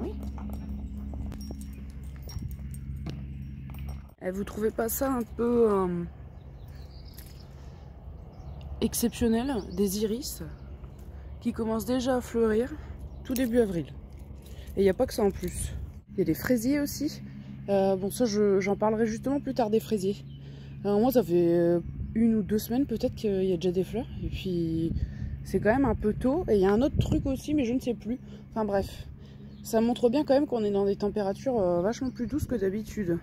oui. Et vous trouvez pas ça un peu exceptionnel, des iris qui commencent déjà à fleurir tout début avril. Et il n'y a pas que ça en plus. Il y a des fraisiers aussi. Bon, ça j'en parlerai justement plus tard des fraisiers. Moi ça fait 1 ou 2 semaines peut-être qu'il y a déjà des fleurs. Et puis c'est quand même un peu tôt. Et il y a un autre truc aussi mais je ne sais plus. Enfin bref. Ça montre bien quand même qu'on est dans des températures vachement plus douces que d'habitude.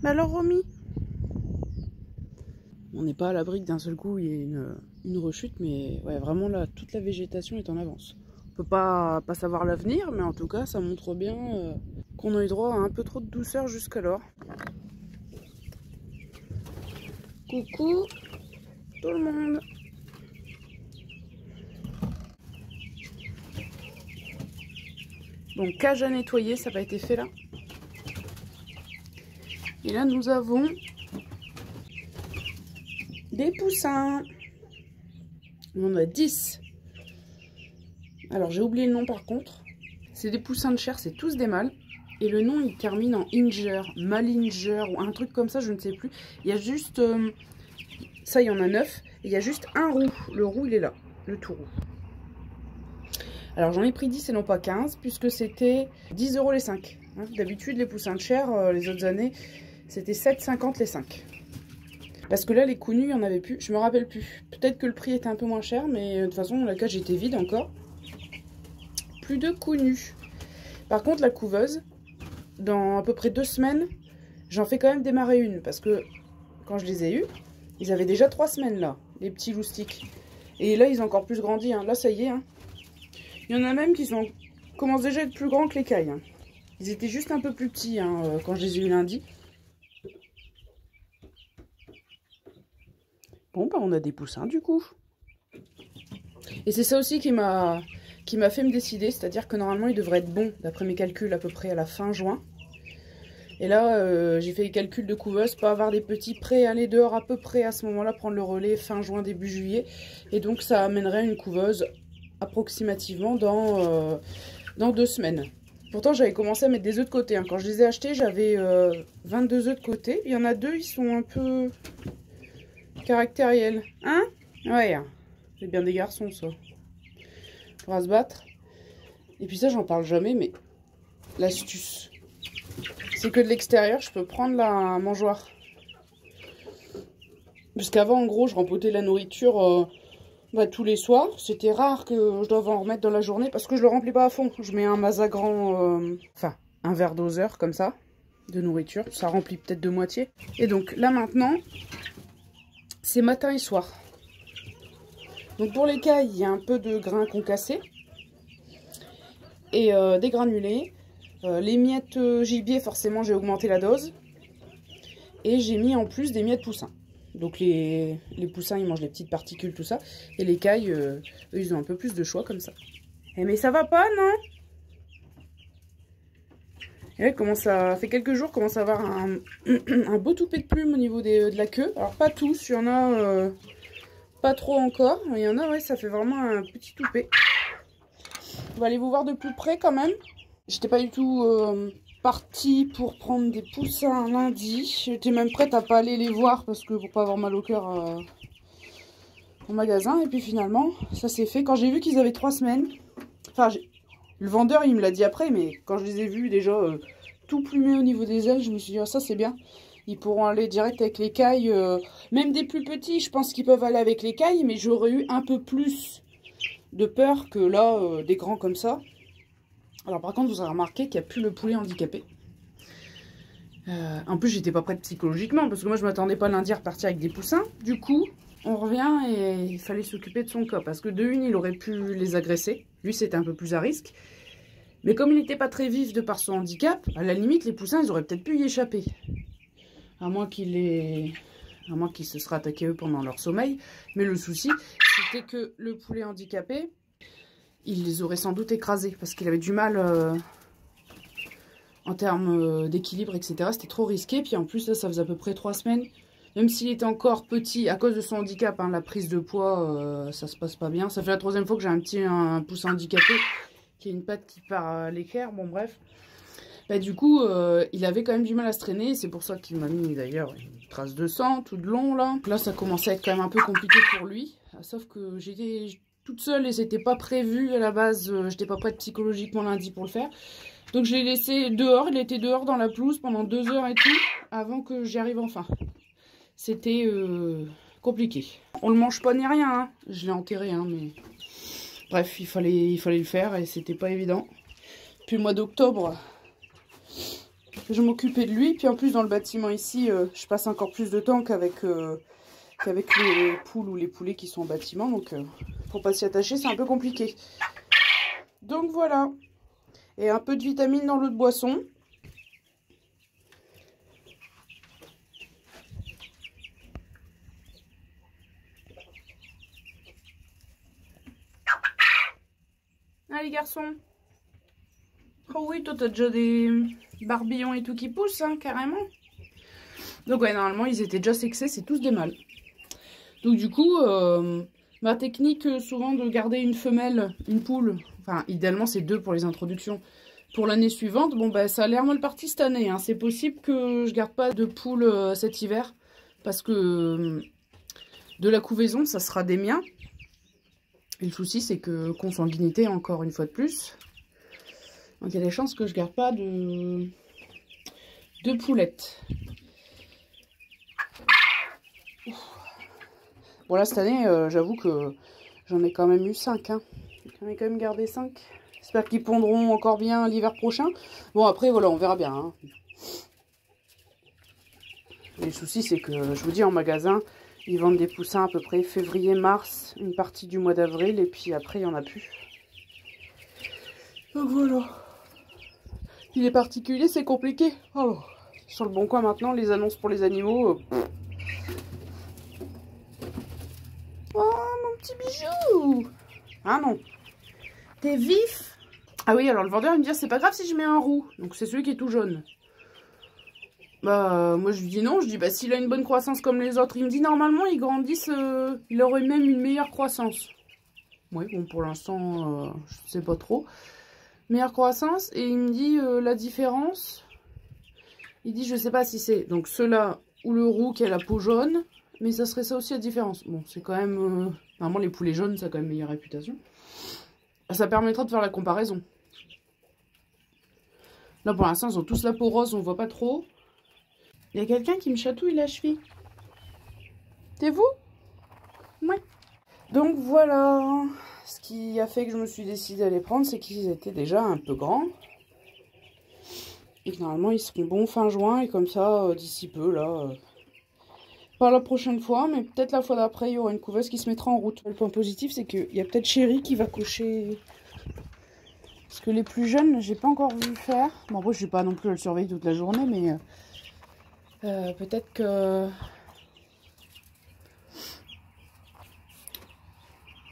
Mais alors Romy, on n'est pas à l'abri que d'un seul coup il y ait une rechute, mais ouais, vraiment là, toute la végétation est en avance. On peut pas savoir l'avenir, mais en tout cas, ça montre bien qu'on a eu droit à un peu trop de douceur jusqu'alors. Coucou tout le monde. Donc cage à nettoyer, ça n'a pas été fait là. Et là nous avons des poussins. On en a 10. Alors j'ai oublié le nom par contre. C'est des poussins de chair, c'est tous des mâles. Et le nom il termine en Inger, Malinger ou un truc comme ça, je ne sais plus. Il y a juste... ça il y en a 9. Et il y a juste un roux. Le roux il est là, le tout roux. Alors j'en ai pris 10 et non pas 15 puisque c'était 10 € les 5. Hein, d'habitude les poussins de chair, les autres années, c'était 7,50 les 5. Parce que là les coups nus il n'y en avait plus, je me rappelle plus. Peut-être que le prix était un peu moins cher mais de toute façon la cage était vide encore. Plus de coups nus. Par contre la couveuse, dans à peu près 2 semaines, j'en fais quand même démarrer une. Parce que quand je les ai eus, ils avaient déjà 3 semaines là, les petits loustiques. Et là ils ont encore plus grandi, hein. Là ça y est. Hein. Il y en a même qui commencent déjà à être plus grands que les cailles. Hein. Ils étaient juste un peu plus petits hein, quand je les ai eus lundi. Bon bah on a des poussins du coup. Et c'est ça aussi qui m'a fait me décider, c'est-à-dire que normalement il devrait être bon, d'après mes calculs, à peu près à la fin juin. Et là, j'ai fait les calculs de couveuse, pas avoir des petits prêts, aller dehors à peu près à ce moment-là, prendre le relais fin juin, début juillet. Et donc ça amènerait une couveuse approximativement dans 2 semaines. Pourtant j'avais commencé à mettre des œufs de côté. Hein. Quand je les ai achetés, j'avais 22 œufs de côté. Il y en a 2, ils sont un peu caractériels. Hein? Ouais, c'est bien des garçons ça. On va se battre. Et puis ça, j'en parle jamais, mais l'astuce, c'est que de l'extérieur, je peux prendre la mangeoire. Parce qu'avant, en gros, je rempotais la nourriture tous les soirs. C'était rare que je doive en remettre dans la journée parce que je le remplis pas à fond. Je mets un Mazagran, enfin, un verre doseur comme ça, de nourriture. Ça remplit peut-être de moitié. Et donc là, maintenant, c'est matin et soir. Donc pour les cailles, il y a un peu de grains concassés et des granulés. Les miettes gibier, forcément, j'ai augmenté la dose. Et j'ai mis en plus des miettes poussins. Donc les poussins, ils mangent les petites particules, tout ça. Et les cailles, eux, ils ont un peu plus de choix comme ça. Eh mais ça va pas, non? Et là, ça fait quelques jours, commence à avoir un beau toupet de plumes au niveau de la queue. Alors pas tous, il y en a... pas trop encore, mais il y en a, ouais, ça fait vraiment un petit toupet. On va aller vous voir de plus près quand même. J'étais pas du tout partie pour prendre des poussins lundi. J'étais même prête à pas aller les voir parce que pour pas avoir mal au cœur au magasin. Et puis finalement, ça s'est fait. Quand j'ai vu qu'ils avaient 3 semaines, enfin, le vendeur il me l'a dit après, mais quand je les ai vus déjà tout plumés au niveau des ailes, je me suis dit, ah, ça c'est bien. Ils pourront aller direct avec les cailles. Même des plus petits, je pense qu'ils peuvent aller avec les cailles. Mais j'aurais eu un peu plus de peur que là, des grands comme ça. Alors par contre, vous aurez remarqué qu'il n'y a plus le poulet handicapé. En plus, j'étais pas prête psychologiquement. Parce que moi, je m'attendais pas lundi à repartir avec des poussins. Du coup, on revient et il fallait s'occuper de son cas. Parce que de une, il aurait pu les agresser. Lui, c'était un peu plus à risque. Mais comme il n'était pas très vif de par son handicap, à la limite, les poussins, ils auraient peut-être pu y échapper. À moins qu'ils se seraient attaqués eux pendant leur sommeil. Mais le souci, c'était que le poulet handicapé, il les aurait sans doute écrasés. Parce qu'il avait du mal en termes d'équilibre, etc. C'était trop risqué. Puis en plus, là, ça faisait à peu près 3 semaines Même s'il était encore petit, à cause de son handicap, hein, la prise de poids, ça se passe pas bien. Ça fait la 3e fois que j'ai un poussin handicapé, qui a une patte qui part à l'équerre, bon bref. Bah, du coup, il avait quand même du mal à se traîner, c'est pour ça qu'il m'a mis d'ailleurs une trace de sang tout de long là. Là, ça commençait à être quand même un peu compliqué pour lui, sauf que j'étais toute seule et c'était pas prévu à la base, j'étais pas prête psychologiquement lundi pour le faire. Donc je l'ai laissé dehors, il était dehors dans la pelouse pendant 2 heures et tout, avant que j'y arrive enfin. C'était compliqué. On le mange pas ni rien, hein. Je l'ai enterré, hein, mais... Bref, il fallait le faire et c'était pas évident. Puis le mois d'octobre, je m'occupais de lui. Puis en plus, dans le bâtiment ici, je passe encore plus de temps qu'avec les poules ou les poulets qui sont en bâtiment. Donc, pour pas s'y attacher, c'est un peu compliqué. Donc voilà. Et un peu de vitamine dans l'eau de boisson. Allez garçons. Oh oui, toi t'as déjà des barbillons et tout qui poussent, hein, carrément. Donc ouais, normalement ils étaient déjà sexés, c'est tous des mâles. Donc du coup, ma technique souvent de garder une femelle, une poule, enfin idéalement c'est 2 pour les introductions, pour l'année suivante, bon bah ça a l'air mal parti cette année, hein. C'est possible que je garde pas de poule cet hiver, parce que de la couvaison ça sera des miens. Et le souci, c'est que consanguinité, encore une fois de plus. Donc, il y a des chances que je garde pas de poulettes. Bon, là, cette année, j'avoue que j'en ai quand même eu 5. Hein. J'en ai quand même gardé 5. J'espère qu'ils pondront encore bien l'hiver prochain. Bon, après, voilà, on verra bien. Hein. Et le souci, c'est que, je vous dis, en magasin... Ils vendent des poussins à peu près février-mars, une partie du mois d'avril, et puis après, il n'y en a plus. Donc voilà. Il est particulier, c'est compliqué. Alors, sur le Bon Coin maintenant, les annonces pour les animaux. Oh, mon petit bijou! Ah non. T'es vif? Ah oui, alors le vendeur il me dit, c'est pas grave si je mets un roux. Donc c'est celui qui est tout jaune. Bah, moi je lui dis non, je dis bah s'il a une bonne croissance comme les autres, il me dit normalement ils grandissent, il aurait même une meilleure croissance. Oui, bon pour l'instant, je sais pas trop. Meilleure croissance, et il me dit la différence, il dit je sais pas si c'est donc ceux-là ou le roux qui a la peau jaune, mais ça serait ça aussi la différence. Bon, c'est quand même, normalement les poulets jaunes ça a quand même meilleure réputation. Ça permettra de faire la comparaison. Là pour l'instant ils ont tous la peau rose, on voit pas trop. Il y a quelqu'un qui me chatouille la cheville. C'est vous? Ouais. Donc voilà. Ce qui a fait que je me suis décidée à les prendre, c'est qu'ils étaient déjà un peu grands. Et que normalement, ils seront bons fin juin. Et comme ça, d'ici peu, là... pas la prochaine fois, mais peut-être la fois d'après, il y aura une couveuse qui se mettra en route. Le point positif, c'est qu'il y a peut-être Chéri qui va cocher... Parce que les plus jeunes, j'ai pas encore vu faire. Bon, après, je vais pas non plus à le surveiller toute la journée, mais... peut-être que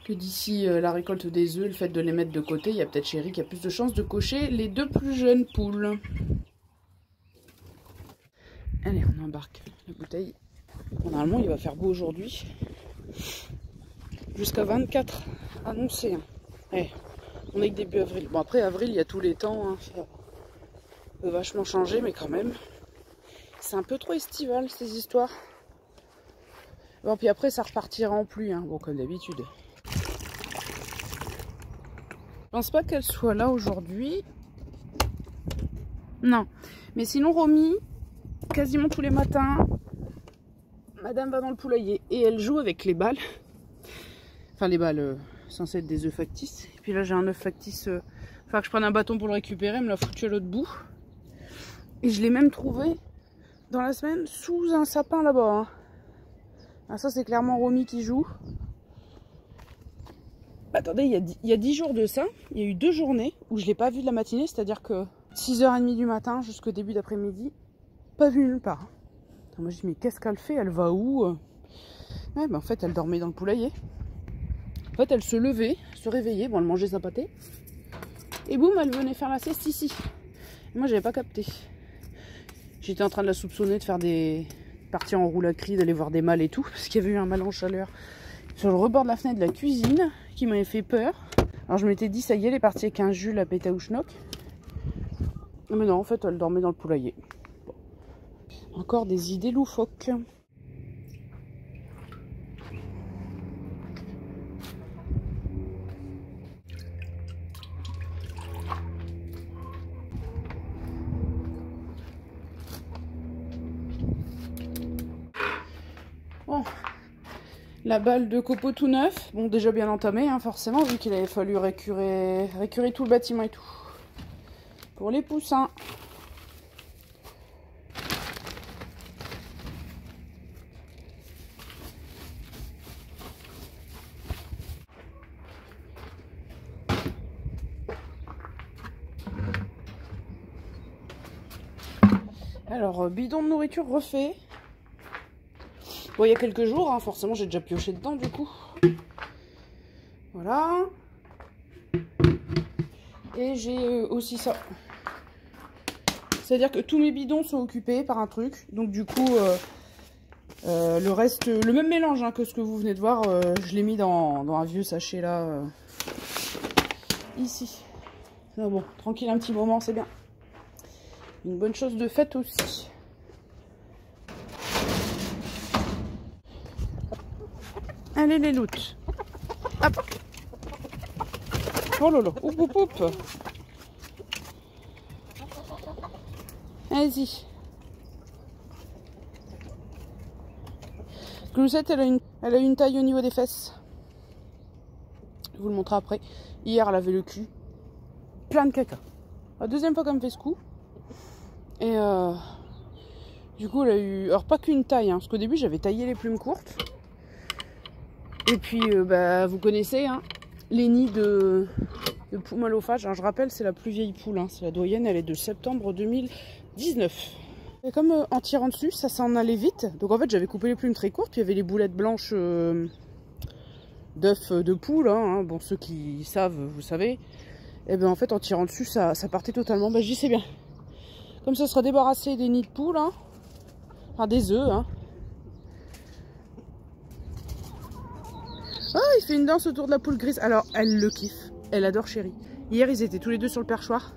d'ici la récolte des œufs, le fait de les mettre de côté, il y a peut-être Chéri qui a plus de chances de cocher les 2 plus jeunes poules. Allez, on embarque la bouteille. Bon, normalement, il va faire beau aujourd'hui. Jusqu'à 24 annoncé. Hein. Ouais, on est que début avril. Bon, après avril, il y a tous les temps. Hein. Ça peut vachement changer, mais quand même. C'est un peu trop estival ces histoires. Bon, puis après ça repartira en pluie, hein. Bon, comme d'habitude. Je pense pas qu'elle soit là aujourd'hui. Non. Mais sinon, Romy, quasiment tous les matins, madame va dans le poulailler et elle joue avec les balles. Enfin, les balles censées être des œufs factices. Et puis là, j'ai un œuf factice. Enfin, que je prenne un bâton pour le récupérer, elle me l'a foutu à l'autre bout. Et je l'ai même trouvé dans la semaine sous un sapin là-bas. Hein. Ah, ça c'est clairement Romy qui joue. Attendez, il y a 10 jours de ça, il y a eu 2 journées où je ne l'ai pas vue de la matinée, c'est-à-dire que 6h30 du matin jusqu'au début d'après-midi, pas vue nulle part. Alors moi je dis mais qu'est-ce qu'elle fait? Elle va où? Ouais, bah en fait elle dormait dans le poulailler. En fait elle se levait, se réveillait, bon elle mangeait sa pâtée. Et boum, elle venait faire la sieste ici. Et moi j'avais pas capté. J'étais en train de la soupçonner de faire des partie en roue à cri d'aller voir des mâles et tout, parce qu'il y avait eu un mâle en chaleur sur le rebord de la fenêtre de la cuisine qui m'avait fait peur. Alors je m'étais dit, ça y est, elle est partie avec un Jules à Pétaouchnok. Mais non, en fait, elle dormait dans le poulailler. Bon. Encore des idées loufoques. Bon. La balle de copeaux tout neuf, bon déjà bien entamée hein, forcément vu qu'il avait fallu récurer tout le bâtiment et tout. Pour les poussins. Alors bidon de nourriture refait. Bon, il y a quelques jours, hein, forcément j'ai déjà pioché dedans du coup. Voilà. Et j'ai aussi ça. C'est-à-dire que tous mes bidons sont occupés par un truc. Donc du coup, le reste, le même mélange hein, que ce que vous venez de voir, je l'ai mis dans un vieux sachet là. Ici. Ah bon, tranquille un petit moment, c'est bien. Une bonne chose de faite aussi. Allez les loutres. Hop. Oh lolo. Oup oup oup. Allez-y. Gloussette, elle a une taille au niveau des fesses. Je vous le montrerai après. Hier, elle avait le cul plein de caca. La deuxième fois qu'elle me fait ce coup. Et du coup, elle a eu... Alors, pas qu'une taille, hein, parce qu'au début, j'avais taillé les plumes courtes. Et puis, bah, vous connaissez, hein, les nids de poules malophages. Alors, je rappelle, c'est la plus vieille poule. Hein, c'est la doyenne, elle est de septembre 2019. Et comme en tirant dessus, ça s'en allait vite. Donc, en fait, j'avais coupé les plumes très courtes. Puis, il y avait les boulettes blanches d'œufs de poule. Hein. Bon, ceux qui savent, vous savez. Et bien, en fait, en tirant dessus, ça partait totalement. Bah, je dis, c'est bien. Comme ça sera débarrassé des nids de poules. Hein. Enfin, des œufs, hein. Oh, il fait une danse autour de la poule grise. Alors, elle le kiffe. Elle adore Chéri. Hier, ils étaient tous les deux sur le perchoir.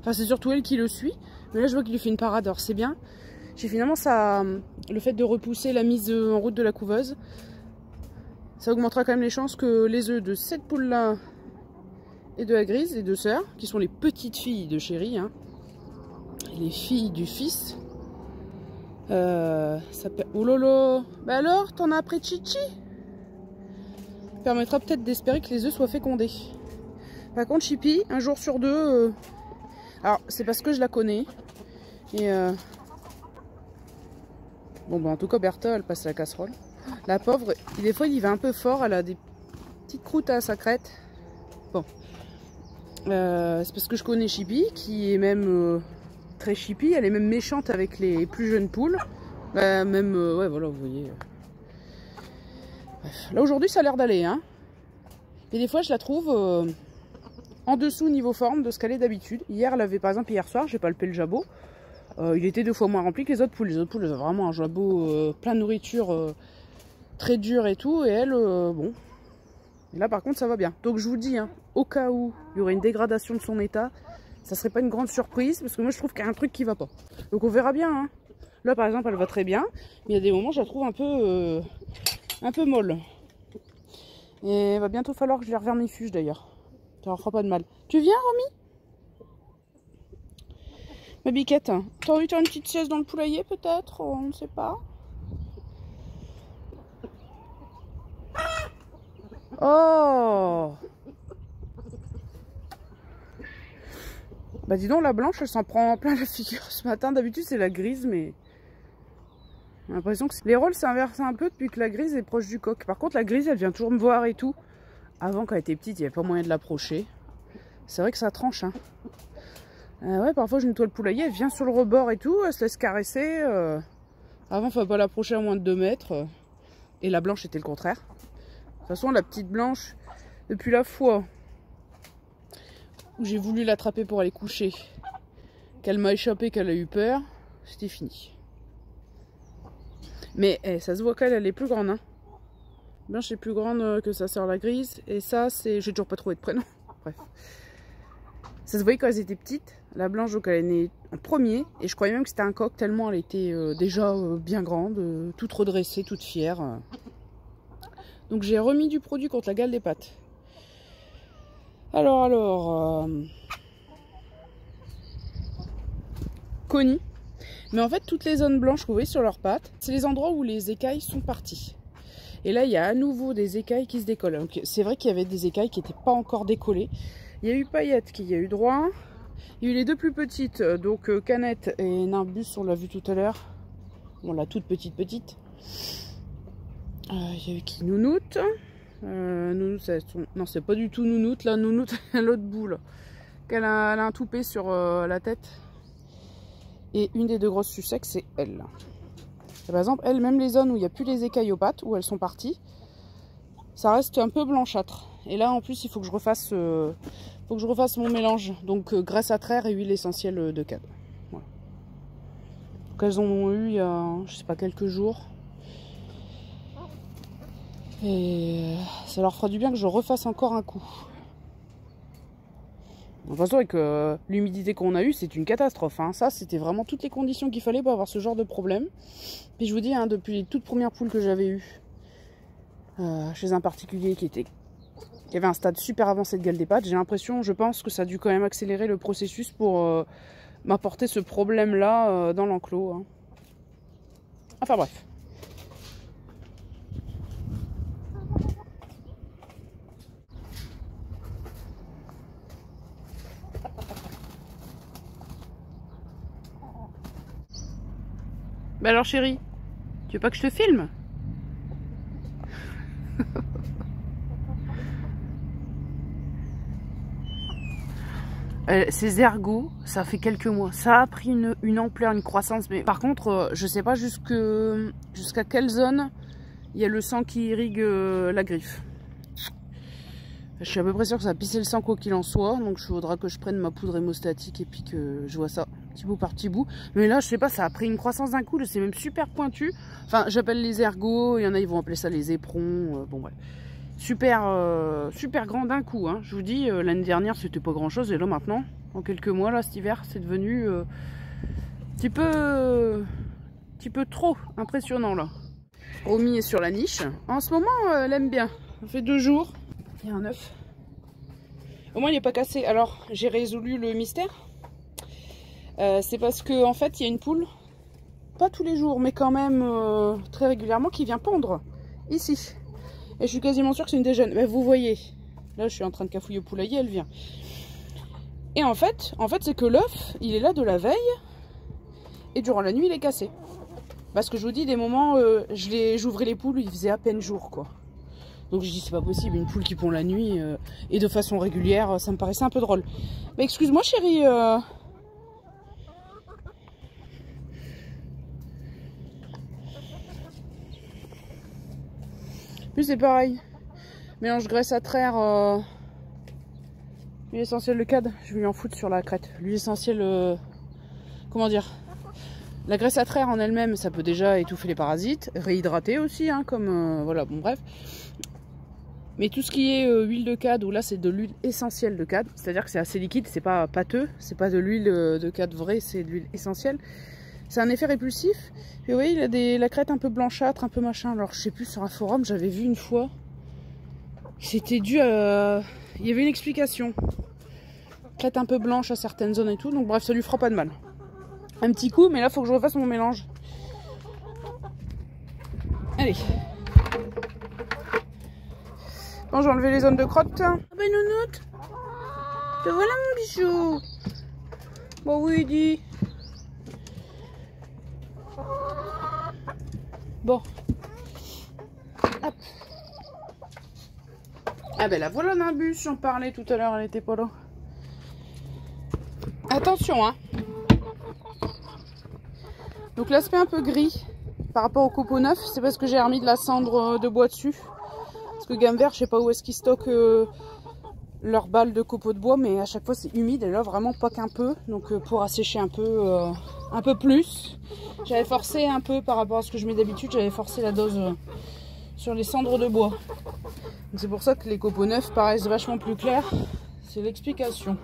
Enfin, c'est surtout elle qui le suit. Mais là, je vois qu'il lui fait une parade. Alors, c'est bien. J'ai finalement ça... Le fait de repousser la mise en route de la couveuse, ça augmentera quand même les chances que les œufs de cette poule-là et de la grise, les deux sœurs, qui sont les petites filles de Chéri, hein, les filles du fils, oh lolo. Bah alors, t'en as après Chichi? Permettra peut-être d'espérer que les œufs soient fécondés. Par contre, Chippy, un jour sur deux, alors c'est parce que je la connais. Et bon, bah en tout cas, Bertha, elle passe à la casserole. La pauvre, des fois, il y va un peu fort. Elle a des petites croûtes à sa crête. Bon, c'est parce que je connais Chippy, qui est même très Chippy. Elle est même méchante avec les plus jeunes poules. Même, ouais, voilà, vous voyez. Là aujourd'hui ça a l'air d'aller hein. Et des fois je la trouve en dessous niveau forme de ce qu'elle est d'habitude. Hier elle avait par exemple, hier soir j'ai palpé le jabot, il était 2 fois moins rempli que les autres poules. Les autres poules avaient vraiment un jabot plein de nourriture, très dur et tout. Et elle bon, et là par contre ça va bien. Donc je vous dis hein, au cas où il y aurait une dégradation de son état, ça serait pas une grande surprise, parce que moi je trouve qu'il y a un truc qui va pas. Donc on verra bien hein. Là par exemple elle va très bien, mais il y a des moments je la trouve un peu molle. Et il va bientôt falloir que je les revermifuge d'ailleurs. Ça leur fera pas de mal. Tu viens, Romy? Ma biquette, t'as envie de faire une petite sieste dans le poulailler peut-être? On ne sait pas. Oh! Bah dis donc, la blanche elle s'en prend plein la figure ce matin. D'habitude c'est la grise, mais j'ai l'impression que les rôles s'est inversé un peu depuis que la grise est proche du coq. Par contre la grise elle vient toujours me voir et tout. Avant quand elle était petite il n'y avait pas moyen de l'approcher. C'est vrai que ça tranche hein. Ouais, parfois je nettoie le poulailler, elle vient sur le rebord et tout, elle se laisse caresser. Avant il ne fallait pas l'approcher à moins de 2 mètres. Et la blanche était le contraire. De toute façon la petite blanche, depuis la fois où j'ai voulu l'attraper pour aller coucher, qu'elle m'a échappé, qu'elle a eu peur, c'était fini. Mais ça se voit qu'elle, elle est plus grande. Hein. Blanche est plus grande que sa sœur la grise. Et ça, c'est... J'ai toujours pas trouvé de prénom. Bref. Ça se voyait quand elles étaient petites. La blanche, donc elle est née en premier. Et je croyais même que c'était un coq, tellement elle était déjà bien grande, toute redressée, toute fière. Donc j'ai remis du produit contre la gale des pattes. Alors... Connie. Mais en fait, toutes les zones blanches que vous voyez sur leurs pattes, c'est les endroits où les écailles sont parties. Et là, il y a à nouveau des écailles qui se décollent. Donc c'est vrai qu'il y avait des écailles qui n'étaient pas encore décollées. Il y a eu Paillette qui y a eu droit. Il y a eu les deux plus petites, donc Canette et Nimbus, on l'a vu tout à l'heure. Bon, la toute petite. Il y a eu qui? Nounoute. Nounoute, non, c'est pas du tout Nounoute. Là, Nounoute, l'autre boule. Elle a un toupet sur la tête. Et une des deux grosses sucecs, c'est elle. Et par exemple, elle, même les zones où il n'y a plus les écailles aux pattes, où elles sont parties, ça reste un peu blanchâtre. Et là, en plus, il faut que je refasse, mon mélange. Donc, graisse à traire et huile essentielle de cad. Voilà. Donc, elles ont eu il y a, je sais pas, quelques jours. Et ça leur fera du bien que je refasse encore un coup. De toute façon, avec l'humidité qu'on a eue, c'est une catastrophe. Hein. Ça, c'était vraiment toutes les conditions qu'il fallait pour avoir ce genre de problème. Puis je vous dis, hein, depuis les toutes premières poules que j'avais eues, chez un particulier qui avait un stade super avancé de gale des pattes, j'ai l'impression, je pense que ça a dû quand même accélérer le processus pour m'apporter ce problème-là dans l'enclos. Hein. Enfin bref. Bah alors chérie, tu veux pas que je te filme? Ces ergots, ça fait quelques mois. Ça a pris une ampleur, une croissance. Mais par contre, je sais pas jusqu'à quelle zone il y a le sang qui irrigue la griffe. Je suis à peu près sûre que ça a pissé le sang quoi qu'il en soit. Donc il faudra que je prenne ma poudre hémostatique et puis que je vois ça petit bout par petit bout. Mais là, je sais pas, ça a pris une croissance d'un coup. C'est même super pointu. Enfin, j'appelle les ergots. Il y en a, ils vont appeler ça les éperons. Bon, bref. Super grand d'un coup. Hein. Je vous dis, l'année dernière, c'était pas grand chose. Et là, maintenant, en quelques mois, là, cet hiver, c'est devenu un petit peu trop impressionnant, là. Romy est sur la niche. En ce moment, elle aime bien. Ça fait 2 jours. Il y a un œuf. Au moins, il n'est pas cassé. Alors, j'ai résolu le mystère. C'est parce que en fait, il y a une poule, pas tous les jours, mais quand même très régulièrement, qui vient pondre ici. Et je suis quasiment sûre que c'est une des jeunes. Ben, vous voyez, là, je suis en train de cafouiller au poulailler, elle vient. Et en fait c'est que l'œuf, il est là de la veille, et durant la nuit, il est cassé. Parce que je vous dis, des moments, j'ouvrais les poules, il faisait à peine jour, quoi. Donc je dis, c'est pas possible, une poule qui pond la nuit, et de façon régulière, ça me paraissait un peu drôle. Mais excuse-moi, chérie, Puis c'est pareil. Mélange graisse à traire, l'huile essentielle de cad. Je vais lui en foutre sur la crête. L'huile essentielle, comment dire, la graisse à traire en elle-même, ça peut déjà étouffer les parasites. Réhydrater aussi, hein, comme, voilà, bon bref. Mais tout ce qui est huile de cad, où là c'est de l'huile essentielle de cad, c'est-à-dire que c'est assez liquide, c'est pas pâteux, c'est pas de l'huile de cad vraie, c'est de l'huile essentielle. C'est un effet répulsif. Et vous voyez, il a la crête un peu blanchâtre, un peu machin. Alors je sais plus, sur un forum, j'avais vu une fois. C'était dû à... Il y avait une explication. Crête un peu blanche à certaines zones et tout. Donc bref, ça lui fera pas de mal. Un petit coup, mais là, il faut que je refasse mon mélange. Allez. Bon, j'ai enlevé les zones de crotte. Ah ben nounoute, te voilà mon bijou. Bon oui, dis. Bon. Hop. Ah ben la voilà Nimbus, j'en parlais tout à l'heure, elle était pas là. Attention, hein. Donc l'aspect un peu gris par rapport au copeau neuf, c'est parce que j'ai remis de la cendre de bois dessus. Parce que Gamme Vert, je sais pas où est-ce qu'il stocke leur balle de copeaux de bois, mais à chaque fois c'est humide et là vraiment pas qu'un peu, donc pour assécher un peu plus. J'avais forcé un peu par rapport à ce que je mets d'habitude, j'avais forcé la dose sur les cendres de bois. C'est pour ça que les copeaux neufs paraissent vachement plus clairs, c'est l'explication.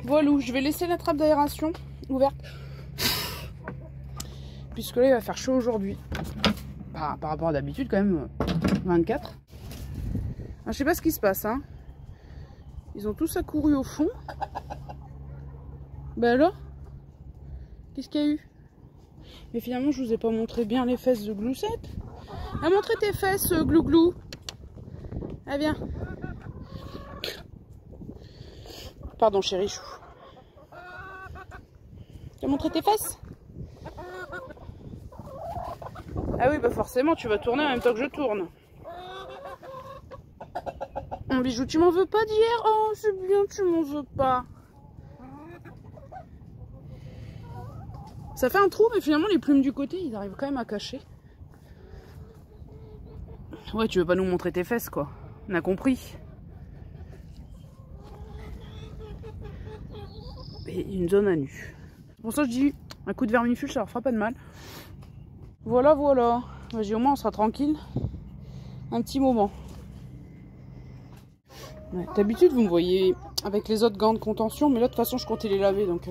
Voilà, je vais laisser la trappe d'aération ouverte. Puisque là il va faire chaud aujourd'hui. Par rapport à d'habitude quand même 24. Alors, je sais pas ce qui se passe, hein. Ils ont tous accouru au fond. Ben alors, qu'est-ce qu'il y a eu? Mais finalement je vous ai pas montré bien les fesses de Gloussette. Ah, montrez tes fesses, Glouglou. Ah, viens. Pardon chéri chou. Tu as montré tes fesses? Ah oui, bah forcément, tu vas tourner en même temps que je tourne. Mon bijou, tu m'en veux pas d'hier? Oh, c'est bien, tu m'en veux pas. Ça fait un trou, mais finalement, les plumes du côté, ils arrivent quand même à cacher. Ouais, tu veux pas nous montrer tes fesses, quoi. On a compris. Et une zone à nu. Pour ça, je dis, un coup de vermifuge, ça leur fera pas de mal. Voilà, voilà. Vas-y, au moins, on sera tranquille. Un petit moment. Ouais, d'habitude, vous me voyez avec les autres gants de contention, mais là, de toute façon, je comptais les laver. Donc,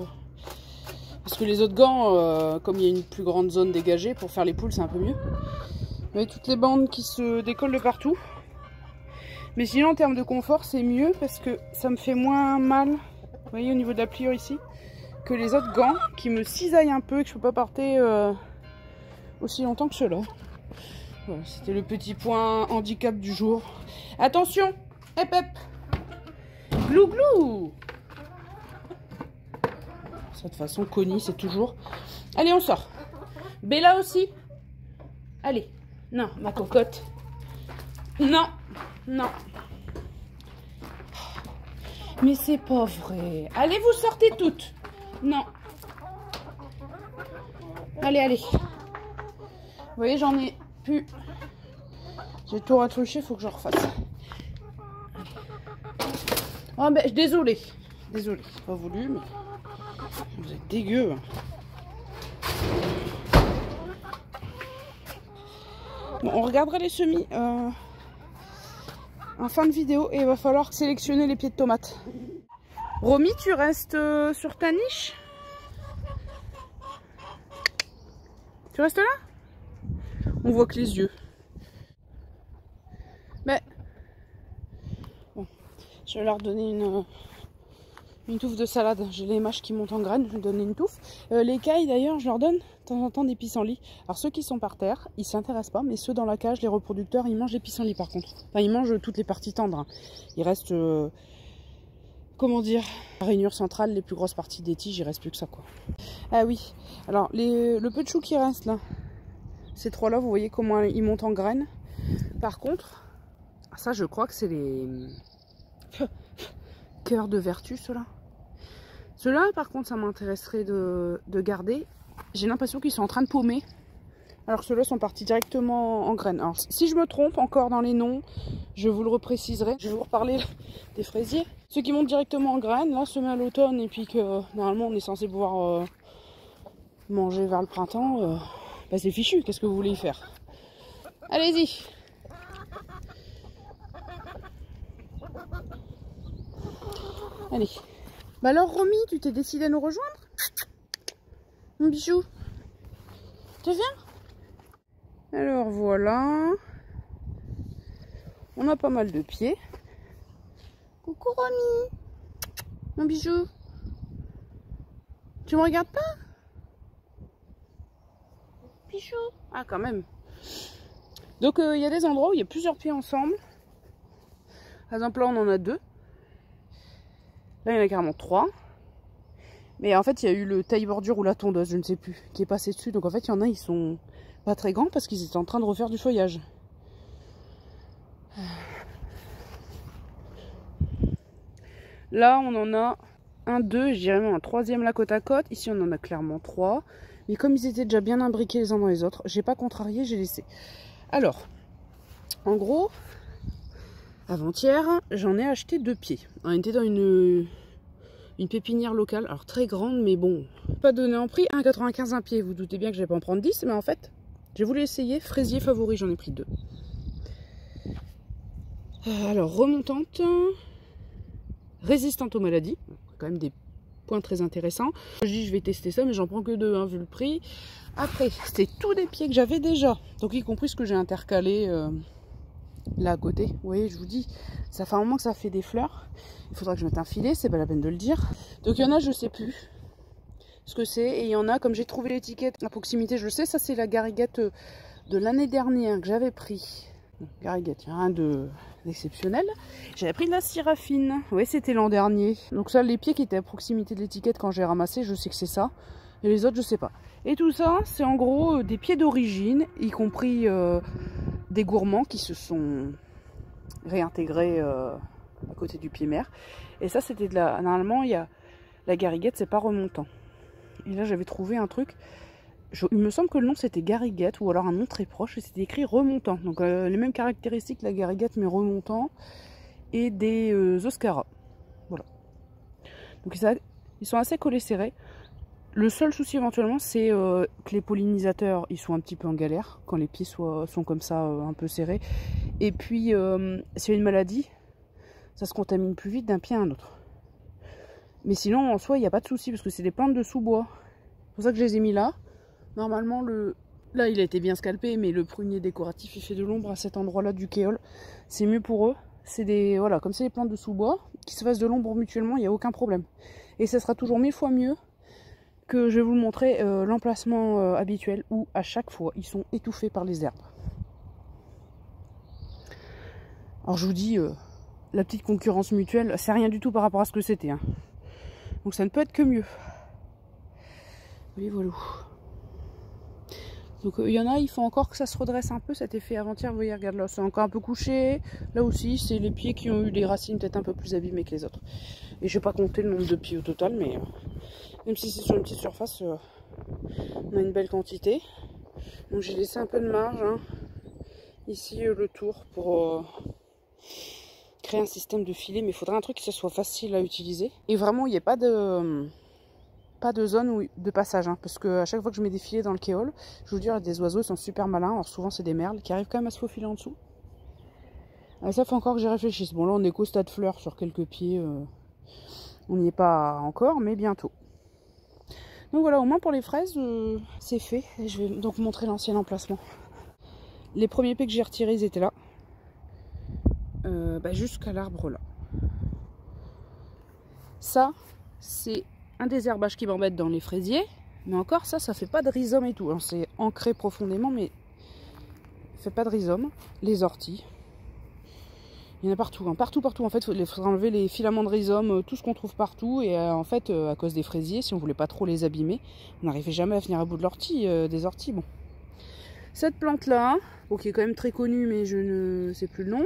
parce que les autres gants, comme il y a une plus grande zone dégagée, pour faire les poules, c'est un peu mieux. Vous voyez toutes les bandes qui se décollent de partout. Mais sinon, en termes de confort, c'est mieux parce que ça me fait moins mal, vous voyez, au niveau de la pliure ici, que les autres gants qui me cisaillent un peu et que je peux pas porter aussi longtemps que ceux-là. Voilà, c'était le petit point handicap du jour. Attention, hep hep, glou glou. Ça, de toute façon, Connie, c'est toujours. Allez, on sort. Bella aussi. Allez, non, ma cocotte. Non, non. Mais c'est pas vrai. Allez, vous sortez toutes. Non. Allez, allez. Vous voyez, j'en ai plus. J'ai tout retouché, il faut que je refasse. Oh, ben, désolé. Désolé, pas voulu, mais vous êtes dégueu. Bon, on regardera les semis en fin de vidéo et il va falloir sélectionner les pieds de tomates. Romy, tu restes sur ta niche? Tu restes là? On voit que les yeux. Mais bon, je vais leur donner une touffe de salade. J'ai les mâches qui montent en graines, je vais donner une touffe. Les cailles d'ailleurs, je leur donne de temps en temps des pissenlits. Alors ceux qui sont par terre, ils s'intéressent pas, mais ceux dans la cage, les reproducteurs, ils mangent les pissenlits par contre. Enfin, ils mangent toutes les parties tendres. Hein. Il reste, comment dire, la rainure centrale, les plus grosses parties des tiges, il reste plus que ça quoi. Ah oui, alors le peu de chou qui reste là, ces trois là, vous voyez comment ils montent en graines. Par contre, ça je crois que c'est les cœurs de vertu ceux-là. Ceux-là, par contre, ça m'intéresserait de garder. J'ai l'impression qu'ils sont en train de paumer. Alors que ceux-là sont partis directement en graines. Alors, si je me trompe encore dans les noms, je vous le repréciserai. Je vais vous reparler des fraisiers. Ceux qui montent directement en graines, là, semés à l'automne, et puis que normalement on est censé pouvoir manger vers le printemps, bah, c'est fichu. Qu'est-ce que vous voulez y faire? Allez-y! Allez. Bah alors Romy, tu t'es décidé à nous rejoindre? Mon bijou. Tu viens? Alors voilà. On a pas mal de pieds. Coucou Romy. Mon bijou. Tu me regardes pas? Bijou. Ah quand même. Donc il y a des endroits où il y a plusieurs pieds ensemble. Par exemple là on en a deux. Là, il y en a carrément 3. Mais en fait, il y a eu le taille-bordure ou la tondeuse, je ne sais plus, qui est passé dessus. Donc en fait, il y en a, ils sont pas très grands parce qu'ils étaient en train de refaire du feuillage. Là, on en a un, deux, je dirais même un troisième là côte à côte. Ici, on en a clairement 3. Mais comme ils étaient déjà bien imbriqués les uns dans les autres, j'ai pas contrarié, j'ai laissé. Alors, en gros, avant-hier, j'en ai acheté 2 pieds. On était dans une pépinière locale, alors très grande, mais bon, pas donné en prix, 1,95 un pied. Vous doutez bien que je vais pas en prendre 10, mais en fait, j'ai voulu essayer. Fraisier favori, j'en ai pris 2. Alors, remontante, résistante aux maladies, quand même des points très intéressants. Je dis je vais tester ça, mais j'en prends que 2, hein, vu le prix. Après, c'était tous des pieds que j'avais déjà, donc y compris ce que j'ai intercalé là à côté. Vous voyez, je vous dis, ça fait un moment que ça fait des fleurs. Il faudra que je mette un filet, c'est pas la peine de le dire. Donc il y en a, je sais plus ce que c'est, et il y en a, comme j'ai trouvé l'étiquette à proximité, je le sais, ça c'est la gariguette de l'année dernière que j'avais pris. Gariguette, il n'y a rien d'exceptionnel. J'avais pris de la Syrafine. Oui, c'était l'an dernier. Donc ça, les pieds qui étaient à proximité de l'étiquette quand j'ai ramassé, je sais que c'est ça. Et les autres, je sais pas. Et tout ça, c'est en gros des pieds d'origine, y compris des gourmands qui se sont réintégrés à côté du pied mère. Et ça, c'était de la... Normalement, il y a la gariguette, c'est pas remontant. Et là, j'avais trouvé un truc... Il me semble que le nom c'était gariguette ou alors un nom très proche et c'était écrit remontant. Donc les mêmes caractéristiques que la gariguette mais remontant et des oscaras. Voilà. Donc ça, ils sont assez collés serrés. Le seul souci éventuellement c'est que les pollinisateurs ils sont un petit peu en galère quand les pieds sont comme ça un peu serrés. Et puis s'il y a une maladie, ça se contamine plus vite d'un pied à un autre. Mais sinon en soi il n'y a pas de souci parce que c'est des plantes de sous-bois. C'est pour ça que je les ai mis là. Normalement, là, il a été bien scalpé, mais le prunier décoratif, il fait de l'ombre à cet endroit-là du kéol. C'est mieux pour eux. C'est des, voilà, comme c'est des plantes de sous-bois, qui se fassent de l'ombre mutuellement, il n'y a aucun problème. Et ça sera toujours 1000 fois mieux que je vais vous montrer l'emplacement habituel où, à chaque fois, ils sont étouffés par les herbes. Alors, je vous dis, la petite concurrence mutuelle, c'est rien du tout par rapport à ce que c'était. Hein. Donc, ça ne peut être que mieux. Voilà. Donc il y en a, il faut encore que ça se redresse un peu, cet effet avant-hier, vous voyez, regarde là, c'est encore un peu couché. Là aussi, c'est les pieds qui ont eu des racines peut-être un peu plus abîmées que les autres. Et je vais pas compter le nombre de pieds au total, mais même si c'est sur une petite surface, on a une belle quantité. Donc j'ai laissé un peu de marge, hein, ici le tour, pour créer un système de filet, mais il faudrait un truc qui soit facile à utiliser. Et vraiment, il n'y a pas de zone de passage, hein, parce que à chaque fois que je mets des filets dans le kéol, je vous dis, des oiseaux, ils sont super malins. Alors souvent c'est des merles qui arrivent quand même à se faufiler en dessous. Alors ça fait encore que j'y réfléchisse. Bon là on est qu'au stade fleurs sur quelques pieds, on n'y est pas encore, mais bientôt. Donc voilà, au moins pour les fraises, c'est fait. Et je vais donc vous montrer l'ancien emplacement. Les premiers pieds que j'ai retirés, ils étaient là, jusqu'à l'arbre là. Ça, c'est un désherbage qui m'embête dans les fraisiers, mais encore ça fait pas de rhizome et tout. C'est ancré profondément, mais ça fait pas de rhizome. Les orties, il y en a partout, hein. Partout. En fait, il faudrait enlever les filaments de rhizome, tout ce qu'on trouve partout. Et en fait, à cause des fraisiers, si on voulait pas trop les abîmer, on n'arrivait jamais à venir à bout de l'ortie, des orties. Bon, cette plante là, qui est quand même très connue, mais je ne sais plus le nom.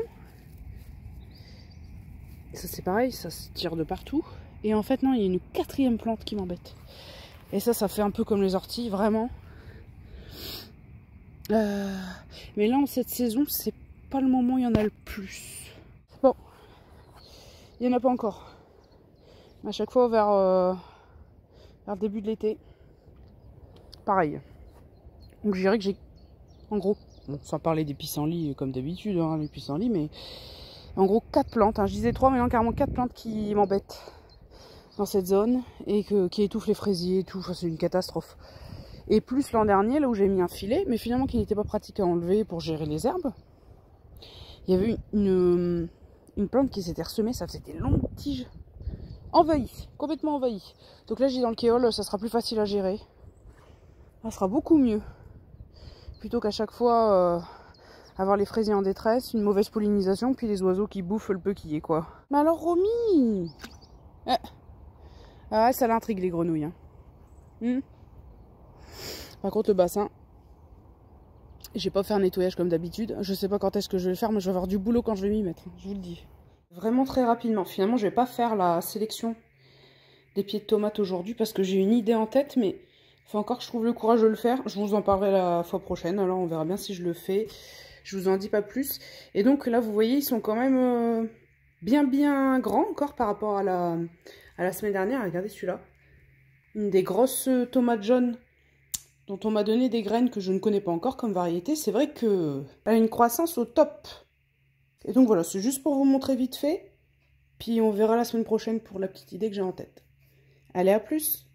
Ça c'est pareil, ça se tire de partout. Et en fait non, il y a une 4e plante qui m'embête. Et ça fait un peu comme les orties, vraiment. Mais là en cette saison, c'est pas le moment où il y en a le plus. Bon, il n'y en a pas encore. À chaque fois vers le début de l'été, pareil. Donc je dirais que j'ai, en gros, bon, sans parler des pissenlits comme d'habitude, hein, les pissenlits, mais en gros 4 plantes. Hein. Je disais 3, mais non, carrément 4 plantes qui m'embêtent dans cette zone et qui étouffent les fraisiers et tout. Enfin, c'est une catastrophe. Et plus l'an dernier, là où j'ai mis un filet, mais finalement qui n'était pas pratique à enlever pour gérer les herbes. Il y avait une plante qui s'était ressemée, ça faisait des longues tiges envahies, complètement envahies. Donc là, j'ai dans le kéol, ça sera plus facile à gérer. Ça sera beaucoup mieux. Plutôt qu'à chaque fois avoir les fraisiers en détresse, une mauvaise pollinisation, puis les oiseaux qui bouffent le peu qui est, quoi. Mais alors, Romy, ah, ça l'intrigue les grenouilles. Hein. Par contre, le bassin, j'ai pas fait un nettoyage comme d'habitude. Je sais pas quand est-ce que je vais le faire, mais je vais avoir du boulot quand je vais m'y mettre. Je vous le dis. Vraiment très rapidement. Finalement, je vais pas faire la sélection des pieds de tomates aujourd'hui parce que j'ai une idée en tête, mais Faut encore que je trouve le courage de le faire. Je vous en parlerai la fois prochaine. Alors on verra bien si je le fais. Je vous en dis pas plus. Et donc là, vous voyez, ils sont quand même bien grands encore par rapport à la semaine dernière. Regardez celui-là. Une des grosses tomates jaunes dont on m'a donné des graines que je ne connais pas encore comme variété. C'est vrai qu'elle a une croissance au top. Et donc voilà, c'est juste pour vous montrer vite fait. Puis on verra la semaine prochaine pour la petite idée que j'ai en tête. Allez, à plus!